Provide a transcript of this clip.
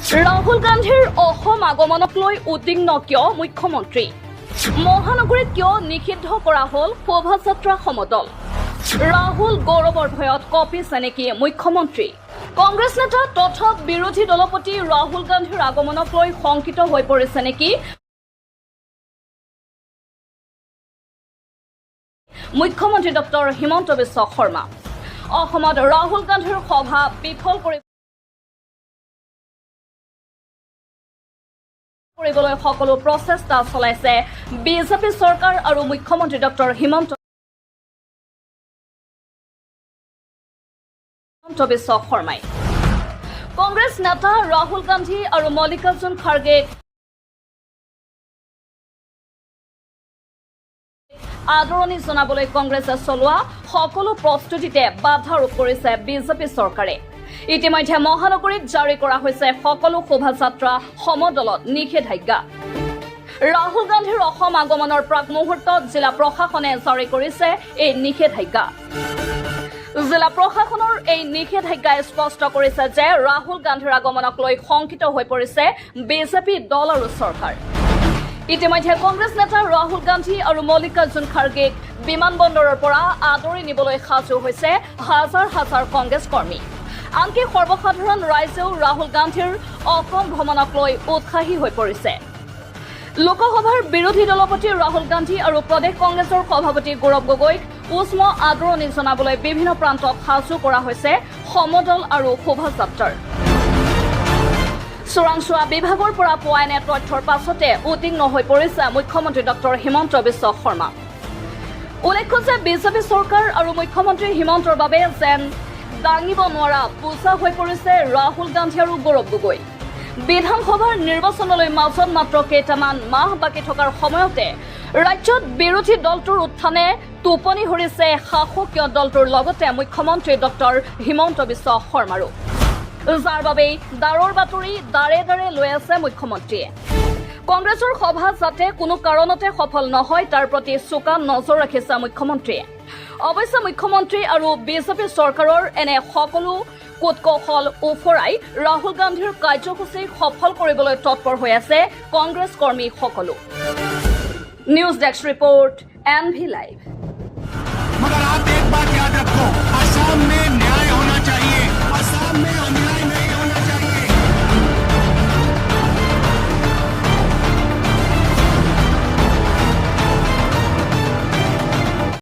ৰাহুল গান্ধীৰ অসম আগমনক লৈ উদ্বিগ্ন কিয় মুখ্যমন্ত্ৰী মহানগৰীত কিয় নিষিদ্ধ কৰা হ'ল শোভাযাত্ৰা সমদল ৰাহুল গৌৰৱৰ ভয়ত কঁপিছে নেকি মুখ্যমন্ত্ৰী কংগ্ৰেছ নেতা তথা বিৰোধী দলপতি ৰাহুল গান্ধীৰ আগমনক লৈ শংকিত হৈ পৰিছে নেকি মুখ্যমন্ত্ৰী ডক্টৰ হিমন্ত বিশ্ব শৰ্মা অসমত ৰাহুল গান্ধীৰ সভা বিফল কৰিবলৈ সকলো প্ৰচেষ্টা চলাইছে বিজেপি চৰকাৰ আৰু মুখ্যমন্ত্ৰী ডক্টৰ হিমন্ত বিশ্ব শৰ্মাই কংগ্ৰেছ নেতা ৰাহুল গান্ধী আৰু মল্লিকাৰ্জুন খাৰ্গে আদৰণি জনাবলৈ কংগ্ৰেছে চলোৱা সকলো প্ৰস্তুতিতে বাধা আৰোপ কৰিছে বিজেপি চৰকাৰে ইতিমধ্যে মহানগৰীত জাৰি কৰা হৈছে সকলো শোভাযাত্ৰা সমদলত নিষেধাজ্ঞা ৰাহুল গান্ধীৰ অসম আগমনৰ প্ৰাক মুহূৰ্তত জিলা প্ৰশাসনে জাৰি কৰিছে এই নিষেধাজ্ঞা জিলা প্ৰশাসনৰ এই নিষেধাজ্ঞাই স্পষ্ট কৰিছে যে ৰাহুল গান্ধীৰ আগমনক লৈ শংকিত হৈ পৰিছে বিজেপি দল আৰু চৰকাৰ ইতিমধ্যে কংগ্ৰেছ নেতা ৰাহুল গান্ধী আৰু মল্লিকাৰ্জুন খাৰ্গেক বিমানবন্দৰৰ পৰা আদৰি নিবলৈ সাজু হৈছে হাজাৰ হাজাৰ কংগ্ৰেছ কৰ্মী আনকি সৰ্বসাধাৰণ ৰাইজেও ৰাহুল গান্ধীৰ অসম ভ্ৰমণক লৈ উৎসাহী হৈ পৰিছে লোকসভাৰ বিৰোধী দলপতি ৰাহুল গান্ধী আৰু প্ৰদেশ কংগ্ৰেছৰ সভাপতি গৌৰৱ গগৈক উষ্ম আদৰণি জনাবলৈ বিভিন্ন প্ৰান্তত সাজু কৰা হৈছে সমদল আৰু শোভাযাত্ৰাৰ চোৰাংচোৱা বিভাগৰ পৰা পোৱা এনে তথ্যৰ পাছতে উদ্বিগ্ন হৈ পৰিছে মুখ্যমন্ত্ৰী ডক্টৰ হিমন্ত বিশ্ব শৰ্মা উল্লেখ্য যে বিজেপি চৰকাৰ আৰু মুখ্যমন্ত্ৰী হিমন্তৰ বাবে যেন দাঙিব নোৱাৰা বোজা হৈ পৰিছে ৰাহুল গান্ধী আৰু গৌৰৱ গগৈ বিধানসভাৰ নিৰ্বাচনলৈ মাজত মাত্ৰ কেইটামান মাহ বাকী থকাৰ সময়তে ৰাজ্যত বিৰোধী দলটোৰ উত্থানে টোপনি হৰিছে শাসকীয় দলটোৰ লগতে মুখ্যমন্ত্ৰী ডক্টৰ হিমন্ত বিশ্ব শৰ্মাৰো যাৰ বাবে দাৰৰ বাতৰি দাৰে দাৰে লৈ আছে মুখ্যমন্ত্ৰীয়ে কংগ্ৰেছৰ সভা যাতে কোনো কাৰণতে সফল নহয় তাৰ প্ৰতি চোকা নজৰ ৰাখিছে মুখ্যমন্ত্ৰীয়ে অৱশ্যে মুখ্যমন্ত্ৰী আৰু বিজেপি চৰকাৰৰ এনে সকলো কুটকৌশল উফৰাই ৰাহুল গান্ধীৰ কাৰ্যসূচী সফল কৰিবলৈ তৎপৰ হৈ আছে কংগ্ৰেছ কৰ্মীসকলো news desk report NV live